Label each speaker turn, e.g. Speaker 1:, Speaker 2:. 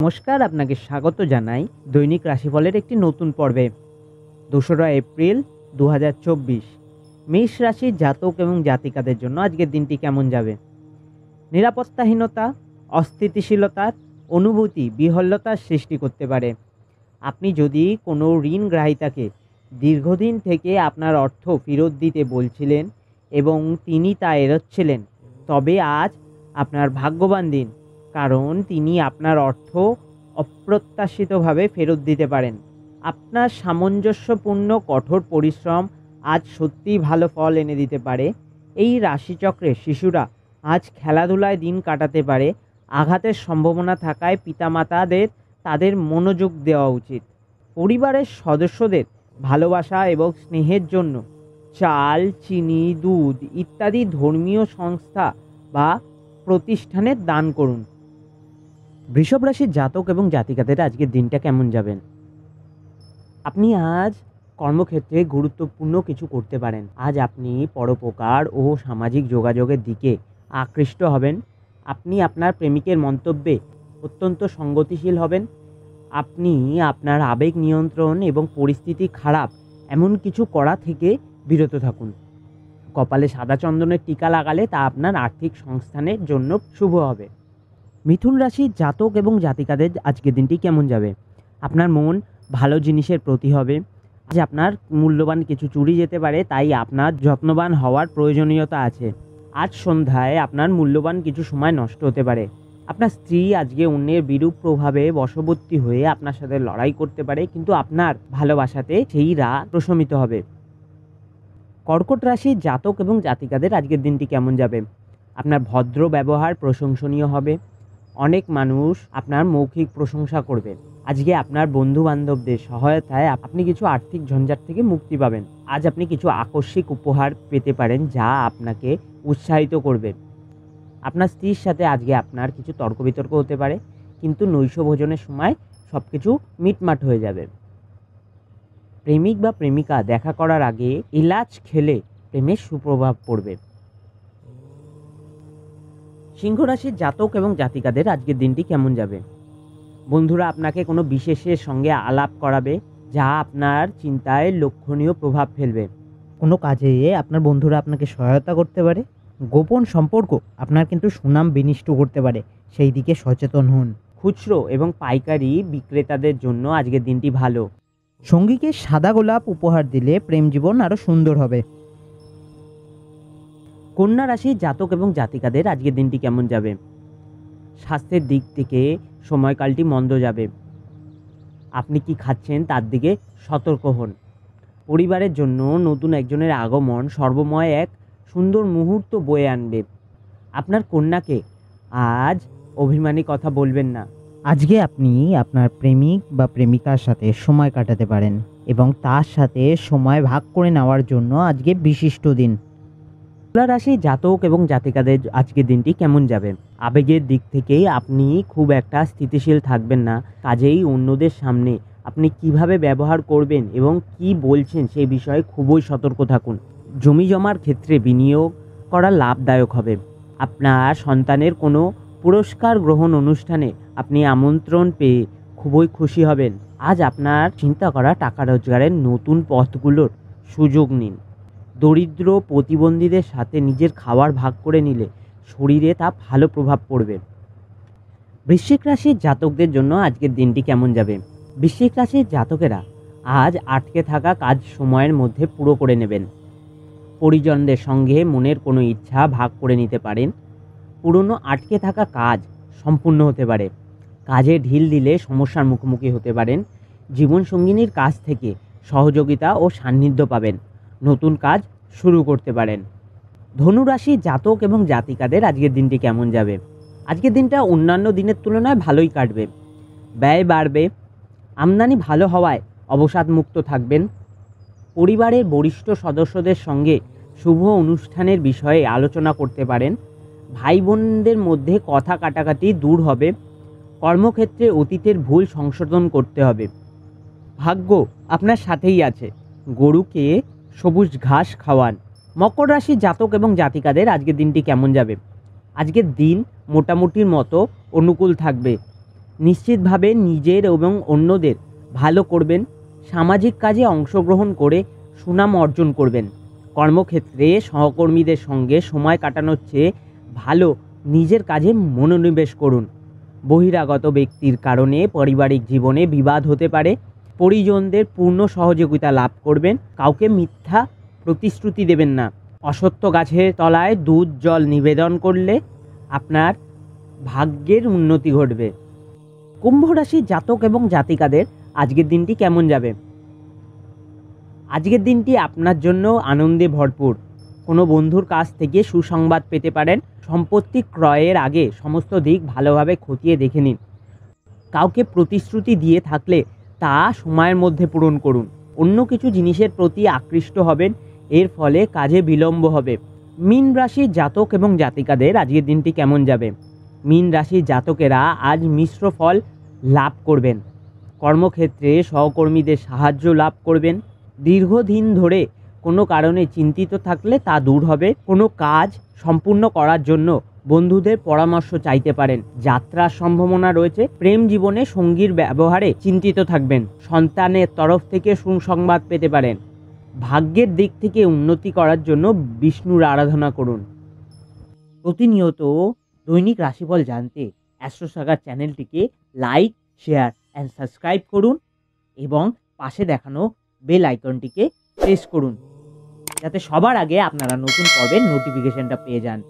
Speaker 1: নমস্কার, আপনাকে স্বাগত জানাই দৈনিক রাশিফলের একটি নতুন পর্বে। 2রা এপ্রিল 2024 মেষ রাশির জাতক এবং জাতিকাদের জন্য আজকের দিনটি কেমন যাবে। নিরাপত্তাহীনতা, অস্থিতিশীলতার অনুভূতি বিহ্বলতার সৃষ্টি করতে পারে। আপনি যদি কোনো ঋণগ্রাহিতাকে দীর্ঘদিন থেকে আপনার অর্থ ফেরত দিতে বলছিলেন এবং তিনি তা এড়োচ্ছিলেন, তবে আজ আপনার ভাগ্যবান দিন, কারণ তিনি আপনার অর্থ অপ্রত্যাশিতভাবে ফেরত দিতে পারেন। আপনার সামঞ্জস্যপূর্ণ কঠোর পরিশ্রম আজ সত্যিই ভালো ফল এনে দিতে পারে। এই রাশিচক্রে শিশুরা আজ খেলাধুলায় দিন কাটাতে পারে। আঘাতের সম্ভাবনা থাকায় পিতামাতাদের তাদের মনোযোগ দেওয়া উচিত। পরিবারের সদস্যদের ভালোবাসা এবং স্নেহের জন্য চাল, চিনি, দুধ ইত্যাদি ধর্মীয় সংস্থা বা প্রতিষ্ঠানে দান করুন। বৃষভ রাশির জাতক এবং জাতিকাদের আজকের দিনটা কেমন যাবেন। আপনি আজ কর্মক্ষেত্রে গুরুত্বপূর্ণ কিছু করতে পারেন। আজ আপনি পরোপকার ও সামাজিক যোগাযোগের দিকে আকৃষ্ট হবেন। আপনি আপনার প্রেমিকের মন্তব্যে অত্যন্ত সঙ্গতিশীল হবেন। আপনি আপনার আবেগ নিয়ন্ত্রণ এবং পরিস্থিতি খারাপ এমন কিছু করা থেকে বিরত থাকুন। কপালে সাদা চন্দনের টিকা লাগালে তা আপনার আর্থিক সংস্থানের জন্য শুভ হবে। মিথুন রাশির জাতক এবং জাতিকাদের আজকের দিনটি কেমন যাবে। আপনার মন ভালো জিনিসের প্রতি হবে। আজ আপনার মূল্যবান কিছু চুরি যেতে পারে, তাই আপনার যত্নবান হওয়ার প্রয়োজনীয়তা আছে। আজ সন্ধ্যায় আপনার মূল্যবান কিছু সময় নষ্ট হতে পারে। আপনার স্ত্রী আজকে অন্যের বিরূপ প্রভাবে বশবর্তী হয়ে আপনার সাথে লড়াই করতে পারে, কিন্তু আপনার ভালোবাসাতে সেই রাগ প্রশমিত হবে। কর্কট রাশির জাতক এবং জাতিকাদের আজকের দিনটি কেমন যাবে। আপনার ভদ্র ব্যবহার প্রশংসনীয় হবে। অনেক মানুষ আপনার মৌখিক প্রশংসা করবে। আজকে আপনার বন্ধু বান্ধবদের সহায়তায় আপনি কিছু আর্থিক ঝঞ্ঝাট থেকে মুক্তি পাবেন। আজ আপনি কিছু আকস্মিক উপহার পেতে পারেন, যা আপনাকে উৎসাহিত করবে। আপনার স্ত্রীর সাথে আজকে আপনার কিছু তর্ক বিতর্ক হতে পারে, কিন্তু নৈশ ভোজনের সময় সব কিছু মিটমাট হয়ে যাবে। প্রেমিক বা প্রেমিকা দেখা করার আগে এলাচ খেলে প্রেমের সুপ্রভাব পড়বে। সিংহ রাশির জাতক এবং জাতিকাদের আজকের দিনটি কেমন যাবে। বন্ধুরা আপনাকে কোনো বিশেষের সঙ্গে আলাপ করাবে, যা আপনার চিন্তায় লক্ষণীয় প্রভাব ফেলবে। কোনো কাজে আপনার বন্ধুরা আপনাকে সহায়তা করতে পারে। গোপন সম্পর্ক আপনার কিন্তু সুনাম বিনষ্ট করতে পারে, সেই দিকে সচেতন হন। খুচরো এবং পাইকারি বিক্রেতাদের জন্য আজকের দিনটি ভালো। সঙ্গীকে সাদা গোলাপ উপহার দিলে প্রেম জীবন আরও সুন্দর হবে। কন্যা রাশির জাতক এবং জাতিকাদের আজকের দিনটি কেমন যাবে। স্বাস্থ্যের দিক থেকে সময়কালটি মন্দ যাবে। আপনি কি খাচ্ছেন তার দিকে সতর্ক হন। পরিবারের জন্য নতুন একজনের আগমন সর্বময় এক সুন্দর মুহূর্ত বয়ে আনবে। আপনার কন্যাকে আজ অভিমানী কথা বলবেন না। আজকে আপনি আপনার প্রেমিক বা প্রেমিকার সাথে সময় কাটাতে পারেন এবং তার সাথে সময় ভাগ করে নেওয়ার জন্য আজকে বিশিষ্ট দিন। তুলা রাশির জাতক এবং জাতিকাদের আজকের দিনটি কেমন যাবে। আবেগের দিক থেকে আপনি খুব একটা স্থিতিশীল থাকবেন না। কাজেই অন্যদের সামনে আপনি কিভাবে ব্যবহার করবেন এবং কি বলছেন সেই বিষয়ে খুবই সতর্ক থাকুন। জমি জমার ক্ষেত্রে বিনিয়োগ করা লাভদায়ক হবে। আপনার সন্তানের কোনো পুরস্কার গ্রহণ অনুষ্ঠানে আপনি আমন্ত্রণ পেয়ে খুবই খুশি হবেন। আজ আপনার চিন্তা করা টাকা রোজগারের নতুন পথগুলোর সুযোগ নিন। দরিদ্র প্রতিবন্ধীদের সাথে নিজের খাবার ভাগ করে নিলে শরীরে তা ভালো প্রভাব পড়বে। বৃশ্চিক রাশির জাতকদের জন্য আজকের দিনটি কেমন যাবে। বৃশ্চিক রাশির জাতকেরা আজ আটকে থাকা কাজ সময়ের মধ্যে পুরো করে নেবেন। পরিজনদের সঙ্গে মনের কোনো ইচ্ছা ভাগ করে নিতে পারেন। পুরনো আটকে থাকা কাজ সম্পূর্ণ হতে পারে। কাজে ঢিল দিলে সমস্যার মুখোমুখি হতে পারেন। জীবনসঙ্গিনীর কাছ থেকে সহযোগিতা ও সান্নিধ্য পাবেন। নতুন কাজ শুরু করতে পারেন। ধনুরাশির জাতক এবং জাতিকাদের আজকের দিনটি কেমন যাবে। আজকের দিনটা অন্যান্য দিনের তুলনায় ভালোই কাটবে। ব্যয় বাড়বে। আমদানি ভালো হওয়ায় অবসাদমুক্ত থাকবেন। পরিবারের বরিষ্ঠ সদস্যদের সঙ্গে শুভ অনুষ্ঠানের বিষয়ে আলোচনা করতে পারেন। ভাই বোনদের মধ্যে কথা কাটাকাটি দূর হবে। কর্মক্ষেত্রে অতীতের ভুল সংশোধন করতে হবে। ভাগ্য আপনার সাথেই আছে। গরুকে সবুজ ঘাস খাওয়ান। মকর রাশির জাতক এবং জাতিকাদের আজকের দিনটি কেমন যাবে। আজকের দিন মোটামুটির মতো অনুকূল থাকবে। নিশ্চিতভাবে নিজের এবং অন্যদের ভালো করবেন। সামাজিক কাজে অংশগ্রহণ করে সুনাম অর্জন করবেন। কর্মক্ষেত্রে সহকর্মীদের সঙ্গে সময় কাটানোর চেয়ে ভালো নিজের কাজে মনোনিবেশ করুন। বহিরাগত ব্যক্তির কারণে পারিবারিক জীবনে বিবাদ হতে পারে। পরিজনদের পূর্ণ সহযোগিতা লাভ করবেন। কাউকে মিথ্যা প্রতিশ্রুতি দেবেন না। অশ্বত্থ গাছের তলায় দুধ জল নিবেদন করলে আপনার ভাগ্যের উন্নতি ঘটবে। কুম্ভ রাশির জাতক এবং জাতিকাদের আজকের দিনটি কেমন যাবে? আজকের দিনটি আপনার জন্য আনন্দে ভরপুর। কোনো বন্ধুর কাছ থেকে সুসংবাদ পেতে পারেন। সম্পত্তি ক্রয়ের আগে সমস্ত দিক ভালোভাবে খতিয়ে দেখে নিন। কাউকে প্রতিশ্রুতি দিয়ে থাকলে তা সময়ের মধ্যে পূরণ করুন। অন্য কিছু জিনিসের প্রতি আকৃষ্ট হবেন, এর ফলে কাজে বিলম্ব হবে। মীন রাশির জাতক এবং জাতিকাদের আজকের দিনটি কেমন যাবে? মীন রাশির জাতকেরা আজ মিশ্র ফল লাভ করবেন। কর্মক্ষেত্রে সহকর্মীদের সাহায্য লাভ করবেন। দীর্ঘদিন ধরে কোনো কারণে চিন্তিত থাকলে তা দূর হবে। কোনো কাজ সম্পূর্ণ করার জন্য বন্ধুদের পরামর্শ চাইতে পারেন। যাত্রার সম্ভাবনা রয়েছে। প্রেম জীবনে সঙ্গীর ব্যবহারে চিন্তিত থাকবেন। সন্তানের তরফ থেকে সুসংবাদ পেতে পারেন। ভাগ্যের দিক থেকে উন্নতি করার জন্য বিষ্ণুর আরাধনা করুন। প্রতিনিয়ত দৈনিক রাশিফল জানতে অ্যাস্ট্রোসাগার চ্যানেলটিকে লাইক, শেয়ার অ্যান্ড সাবস্ক্রাইব করুন এবং পাশে দেখানো বেল আইকনটিকে প্রেস করুন, যাতে সবার আগে আপনারা নতুন পর্বের নোটিফিকেশনটা পেয়ে যান।